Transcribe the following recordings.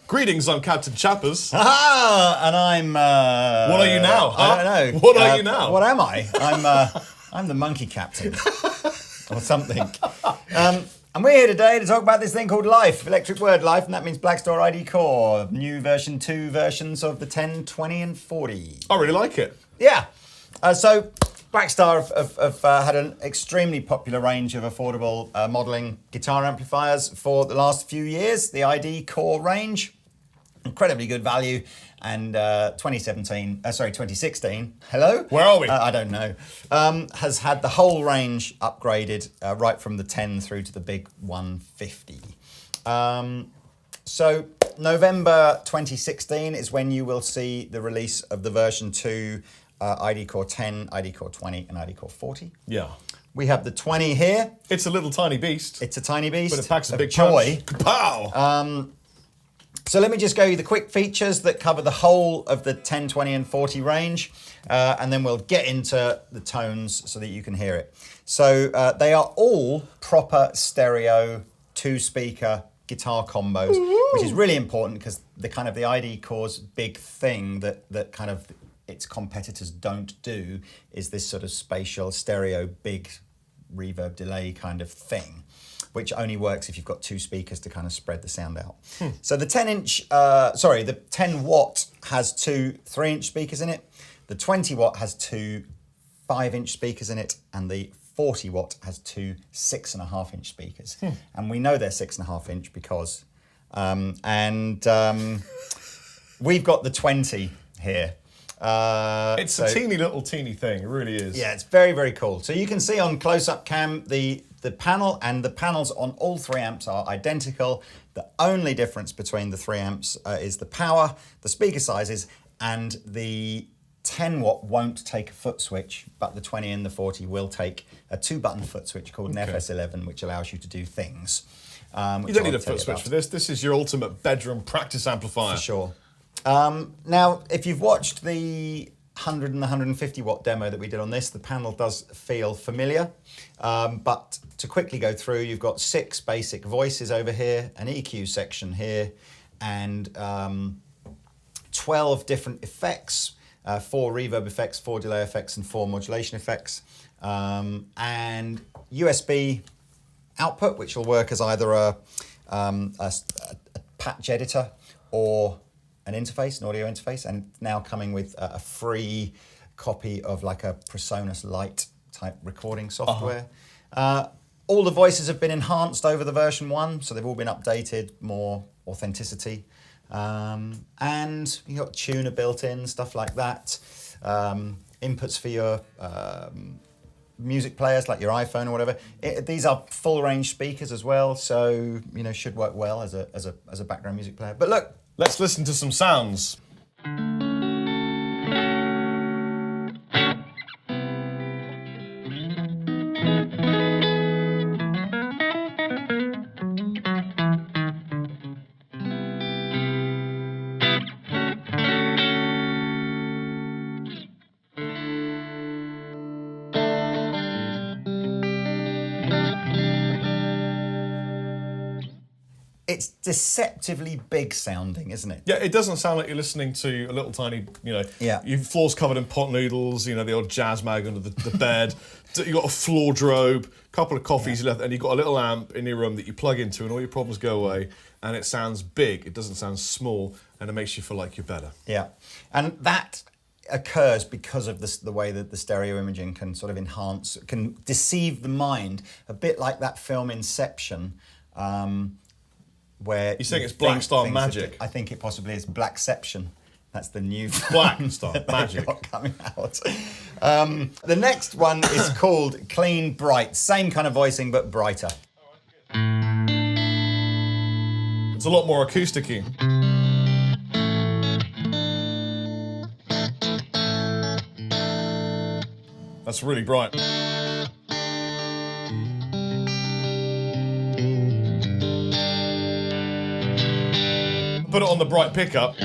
Greetings, I'm Captain Chappers. Ah, and I'm... what are you now? Huh? I don't know. What are you now? What am I? I'm the monkey captain. Or something. And we're here today to talk about this thing called Life, Electric Word Life, and that means Blackstar ID Core, new version 2 versions of the 10, 20 and 40. I really like it. Yeah. So Blackstar have had an extremely popular range of affordable modelling guitar amplifiers for the last few years, the ID Core range. Incredibly good value, and 2016, hello? Where are we? I don't know. Has had the whole range upgraded right from the 10 through to the big 150. So November 2016 is when you will see the release of the version 2 ID Core 10, ID Core 20 and ID Core 40. Yeah. We have the 20 here. It's a little tiny beast. It's a tiny beast. But it packs a big joy. punch. Kapow! So let me just go you the quick features that cover the whole of the 10, 20 and 40 range, and then we'll get into the tones so that you can hear it. So they are all proper stereo 2-speaker guitar combos, which is really important because the ID Core's big thing that kind of its competitors don't do is this sort of spatial stereo big reverb delay kind of thing, which only works if you've got 2 speakers to kind of spread the sound out. So the 10 watt has 2 3-inch speakers in it. The 20 watt has 2 5-inch speakers in it, and the 40 watt has 2 6.5-inch speakers. And we know they're 6.5-inch because, we've got the 20 here. It's a teeny thing, it really is. Yeah, it's very, very cool. So you can see on close-up cam, the panel and the panels on all 3 amps are identical. The only difference between the 3 amps is the power, the speaker sizes, and the 10 watt won't take a foot switch, but the 20 and the 40 will take a 2-button foot switch called an FS11, which allows you to do things. You don't need a foot switch for this. This is your ultimate bedroom practice amplifier. For sure. Now, if you've watched the 100 and the 150 watt demo that we did on this, the panel does feel familiar. But to quickly go through, you've got 6 basic voices over here, an EQ section here, and 12 different effects, 4 reverb effects, 4 delay effects, and 4 modulation effects. And USB output, which will work as either a patch editor or an interface, an audio interface, and now coming with a free copy of like a PreSonus Lite type recording software. All the voices have been enhanced over the version 1, so they've all been updated, more authenticity. And you got tuner built in, stuff like that. Inputs for your music players, like your iPhone or whatever. These are full range speakers as well, so should work well as a background music player. But look, let's listen to some sounds. It's deceptively big sounding, isn't it? Yeah, it doesn't sound like you're listening to a little tiny, Yeah. your floor's covered in pot noodles, the old jazz mag under the bed. You've got a floor drobe, a couple of coffees left, and you've got a little amp in your room that you plug into and all your problems go away. And it sounds big, it doesn't sound small, and it makes you feel like you're better. Yeah, and that occurs because of the way that the stereo imaging can sort of enhance, can deceive the mind, a bit like that film Inception, where you're saying it's Blackstar magic? I think it possibly is Blackception. That's the new Blackstar magic coming out. The next one is called Clean Bright. Same kind of voicing, but brighter. It's a lot more acoustic-y. That's really bright. Put it on the bright pickup.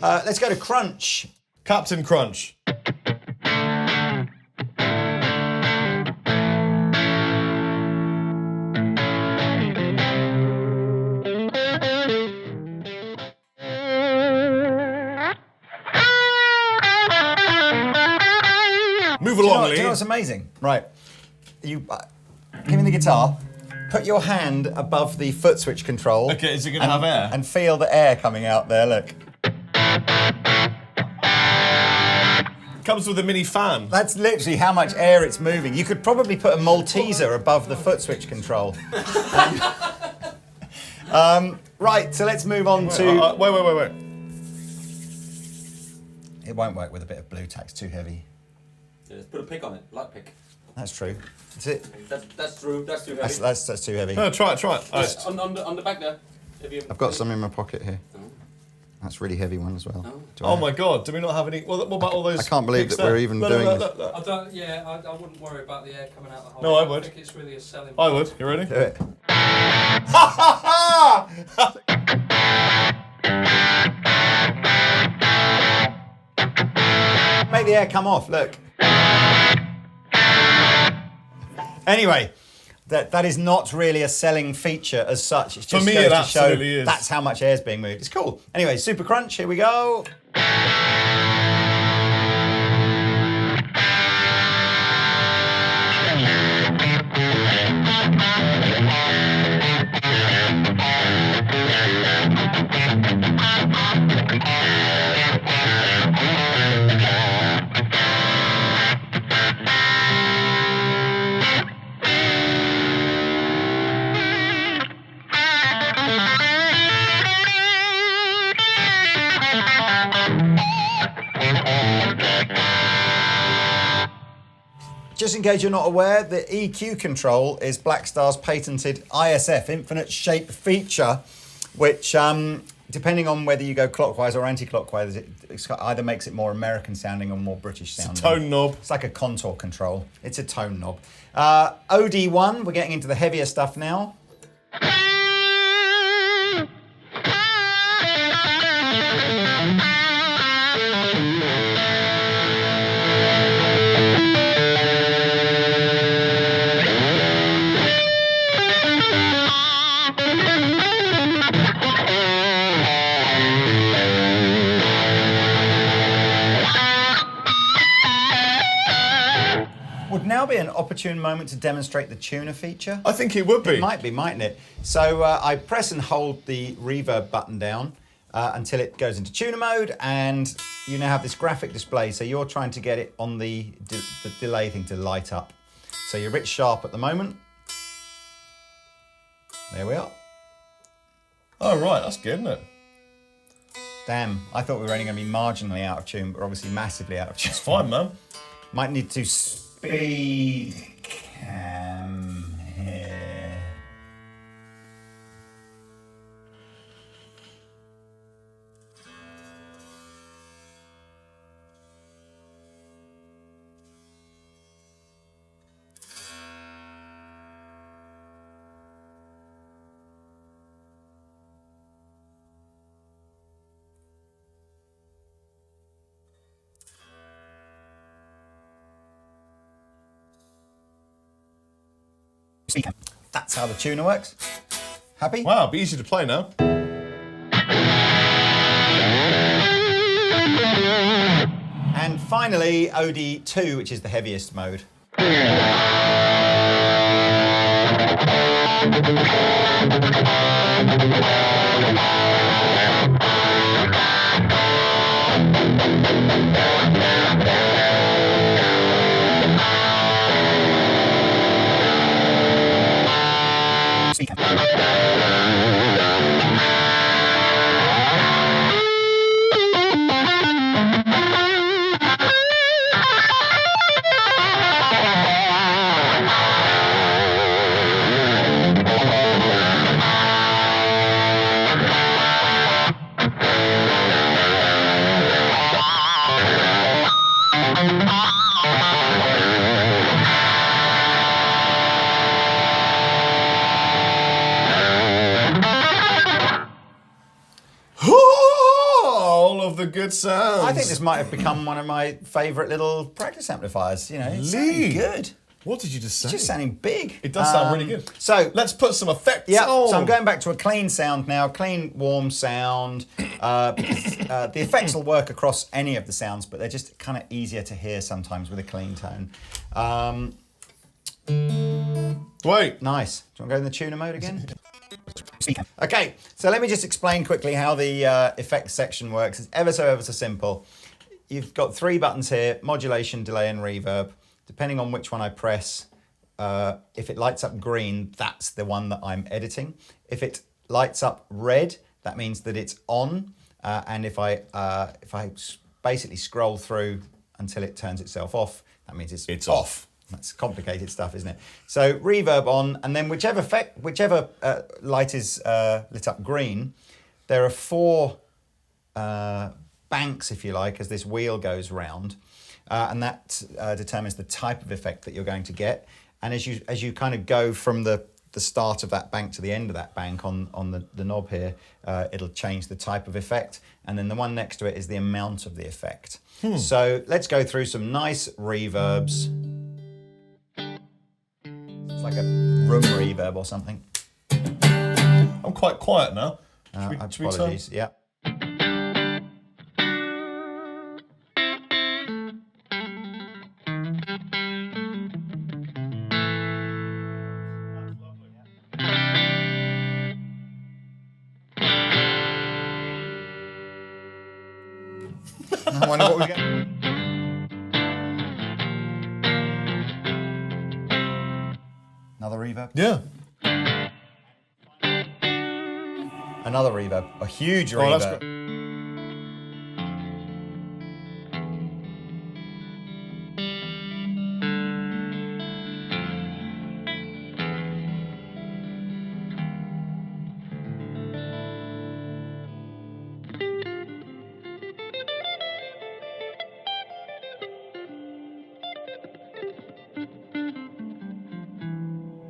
Let's go to Crunch. Captain Crunch. Move along, Do Lee. you know what's amazing? Right. You give me the guitar. Put your hand above the foot switch control. Okay, is it going to have air? And feel the air coming out there, look. Comes with a mini fan. That's literally how much air it's moving. You could probably put a Malteser above the foot switch control. Right, so let's move on to... Wait. It won't work with a bit of blue tack, it's too heavy. Yeah, let's put a pick on it, light pick. That's true. That's it. That's true, that's too heavy. That's too heavy. No, try it. Yes, on the back there. I've got some in my pocket here. Oh. That's a really heavy one as well. Oh my God, do we not have any... What about all those... I can't believe picks that we're there? even doing this. I don't. Yeah, I wouldn't worry about the air coming out the hole. No, I would. think it's really a selling. I would. You ready? Do it. Make the air come off, look. Anyway, that is not really a selling feature as such. It's just For me, goes it to show absolutely is. that's how much air is being moved. It's cool. Anyway, Super Crunch, here we go. Just in case you're not aware, the EQ control is Blackstar's patented ISF, infinite shape feature, which, depending on whether you go clockwise or anti-clockwise, it either makes it more American sounding or more British sounding. It's a tone knob. It's like a contour control. It's a tone knob. OD1, we're getting into the heavier stuff now. Would now be an opportune moment to demonstrate the tuner feature. I think it would be. It might be, mightn't it? So I press and hold the reverb button down until it goes into tuner mode, and you now have this graphic display. So you're trying to get it on the delay thing to light up. So you're rich sharp at the moment. There we are. Oh, right, that's good, isn't it? Damn, I thought we were only going to be marginally out of tune, but obviously massively out of tune. It's fine, man. Might need to speed cam here. That's how the tuner works. Happy? Wow, it'll be easy to play now. And finally, OD2, which is the heaviest mode. good sounds. I think this might have become one of my favourite little practice amplifiers. You know, it's Lee. sounding good. What did you just say? It's just sounding big. It does sound really good. So let's put some effects yeah, on. so I'm going back to a clean sound now, clean, warm sound. The effects will work across any of the sounds, but they're just kind of easier to hear sometimes with a clean tone. Wait. Nice. Do you want to go in the tuner mode again? Okay, so let me just explain quickly how the effects section works. It's ever so simple. You've got 3 buttons here, modulation, delay, and reverb. Depending on which one I press, if it lights up green, that's the one that I'm editing. If it lights up red, that means that it's on. And if I basically scroll through until it turns itself off, that means it's off. That's complicated stuff, isn't it? So reverb on, and then whichever light is lit up green, there are 4 banks, if you like, as this wheel goes round. And that determines the type of effect that you're going to get. And as you kind of go from the start of that bank to the end of that bank on the knob here, it'll change the type of effect. And then the one next to it is the amount of the effect. So let's go through some nice reverbs. It's like a room reverb or something. I'm quite quiet now. Should we turn? Apologies, yeah. I wonder what we get. Another reverb. Yeah. Another reverb. A huge Oh, that's reverb. great.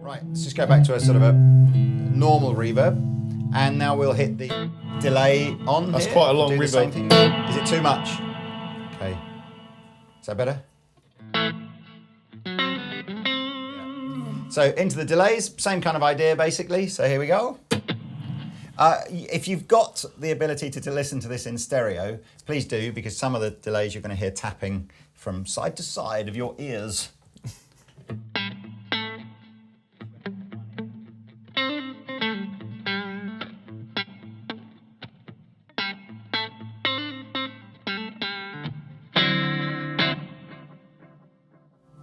Right, let's just go back to a sort of a normal reverb. And now we'll hit the delay on. That's here. quite a long Do the reverb. same thing. Is it too much? Okay. Is that better? Yeah. So into the delays, same kind of idea basically. So here we go. If you've got the ability to listen to this in stereo, please do, because some of the delays you're going to hear tapping from side to side of your ears.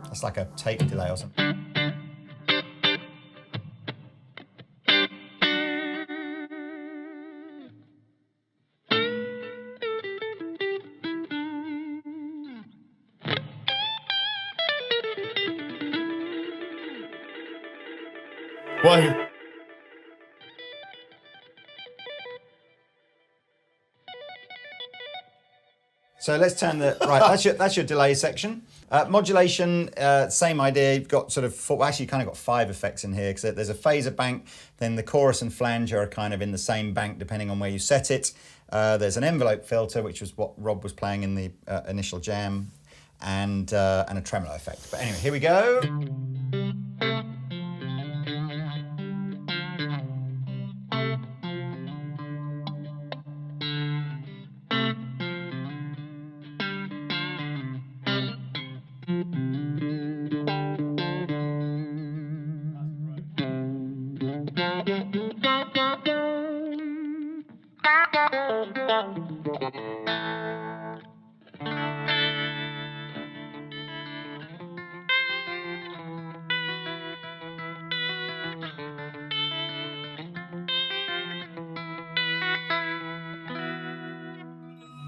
It's like a tape delay or something. Wait. So let's turn the right. That's your delay section. Modulation, same idea. You've got sort of actually you kind of got 5 effects in here because there's a phaser bank. Then the chorus and flanger are kind of in the same bank depending on where you set it. There's an envelope filter, which was what Rob was playing in the initial jam, and a tremolo effect. But anyway, here we go.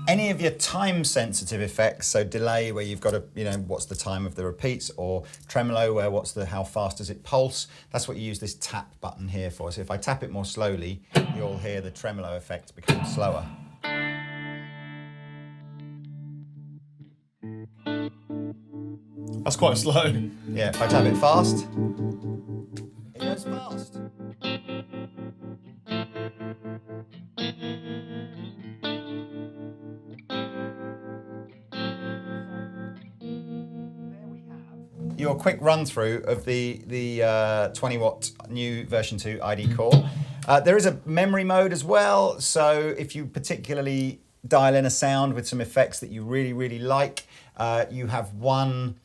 Any of your time-sensitive effects, so delay where you've got to, what's the time of the repeats, or tremolo where how fast does it pulse, that's what you use this tap button here for. So if I tap it more slowly, you'll hear the tremolo effect become slower. That's quite slow. Yeah, if I tap it fast, it goes fast. you a quick run through of the 20 watt new version 2 ID core. There is a memory mode as well, so if you particularly dial in a sound with some effects that you really, really like, you have one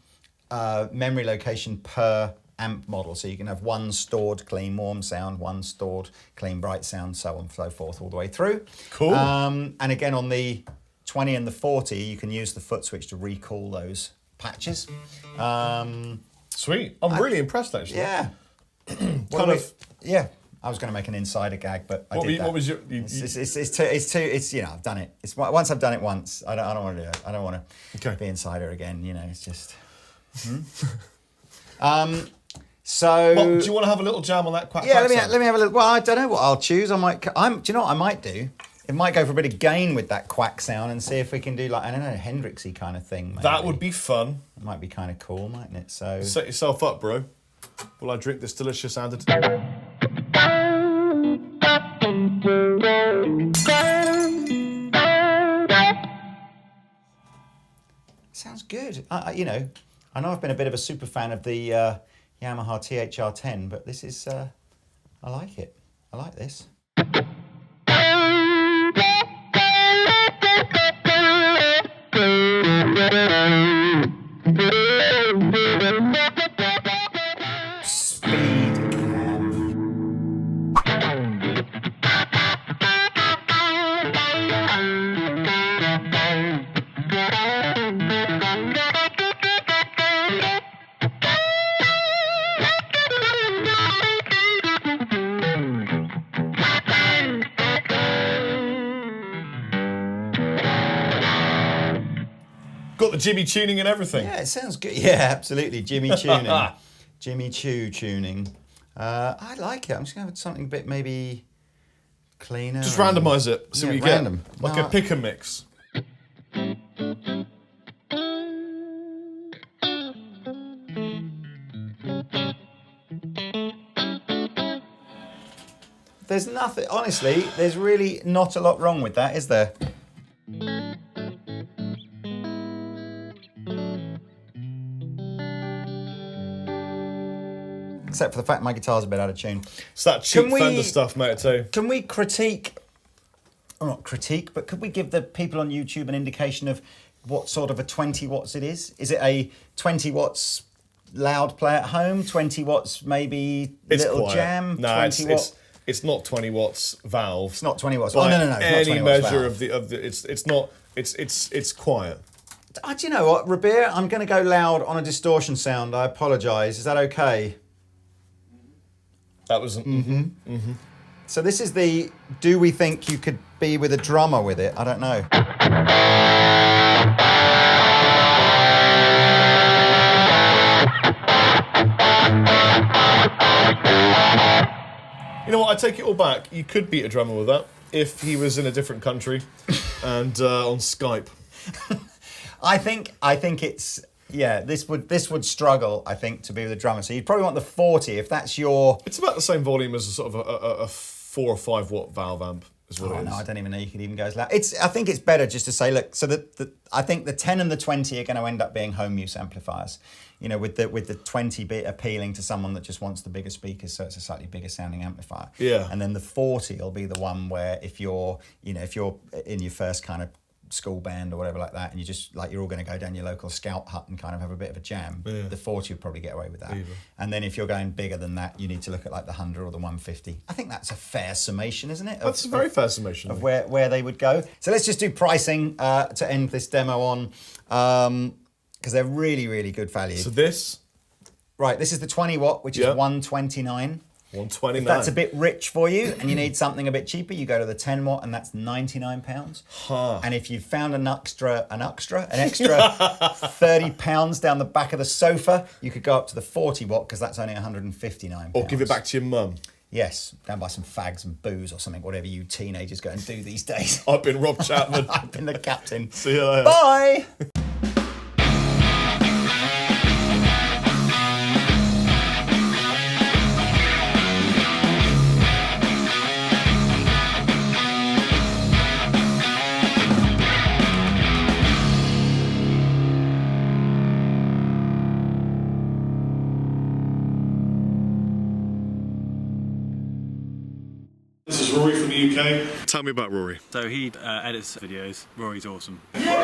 memory location per amp model, so you can have one stored clean warm sound, one stored clean bright sound, so on and so forth all the way through. Cool. And again on the 20 and the 40 you can use the foot switch to recall those patches. Sweet. I'm really impressed actually. Yeah. Yeah. I was going to make an insider gag, but I did that. What was your? It's you know, I've done it. It's once I've done it once. I don't want to do it. I don't want to Okay. be insider again. You know, it's just. So. Well, do you want to have a little jam on that quack? Yeah, quack let sound? me have a look. Well, I don't know what I'll choose. Do you know what I might do? It might go for a bit of gain with that quack sound and see if we can do like, I don't know, Hendrixy kind of thing. Maybe. That would be fun. It might be kind of cool, mightn't it? So. Set yourself up, bro. While I drink this delicious Anderton. Sounds good. You know, I know I've been a bit of a super fan of the Yamaha THR10, but this is, I like it. I like this. Speed cam. Got the Jimmy tuning and everything. Yeah, it sounds good. Yeah, absolutely. Jimmy tuning. Jimmy Choo tuning. I like it. I'm just going to have something a bit maybe cleaner. Just randomise it. See what you random. get. Like No, a pick and mix. There's nothing, honestly, there's really not a lot wrong with that, is there? Except for the fact my guitar's a bit out of tune. It's that cheap Can we- Fender stuff, mate, too. Can we critique, or not critique, but could we give the people on YouTube an indication of what sort of a 20 watts it is? Is it a 20 watts loud play at home, 20 watts maybe It's little quiet. jam, No, 20 watt? it's not 20 watts valve. It's not 20 watts. By Oh, no, it's not any 20 watts measure valve. of the it's not it's quiet. Do you know what, Rabir? I'm going to go loud on a distortion sound. I apologise. Is that okay? That was So this is the, do we think you could be with a drummer with it? I don't know. You know what? I take it all back. You could beat a drummer with that if he was in a different country and on Skype. I think it's, yeah, this would struggle, I think, to be with a drummer. So you'd probably want the 40 if that's your... It's about the same volume as a sort of a 4 or 5 watt valve amp. Is what Oh, it is. no, I don't even know you could even go as loud. I think it's better just to say, look, so I think the 10 and the 20 are going to end up being home use amplifiers. You know, with the 20 bit appealing to someone that just wants the bigger speakers, so it's a slightly bigger sounding amplifier. Yeah. And then the 40 will be the one where if you're in your first kind of school band or whatever like that, and you're all going to go down your local scout hut and kind of have a bit of a jam, the 40 will probably get away with that. Either. And then if you're going bigger than that, you need to look at like the 100 or the 150. I think that's a fair summation, isn't it? That's a very fair summation. Of where they would go. So let's just do pricing to end this demo on, because they're really, really good value. So this Right, this is the 20 watt, which is Yep. 129. 129. If that's a bit rich for you and you need something a bit cheaper, you go to the 10 watt and that's £99. Huh. And if you found an extra 30 pounds down the back of the sofa, you could go up to the 40 watt because that's only 159 Or give it back to your mum. Yes, go and buy some fags and booze or something, whatever you teenagers go and do these days. I've been Rob Chapman. I've been the captain. See you later. Bye! Rory from the UK. Tell me about Rory. So he edits videos. Rory's awesome. Right,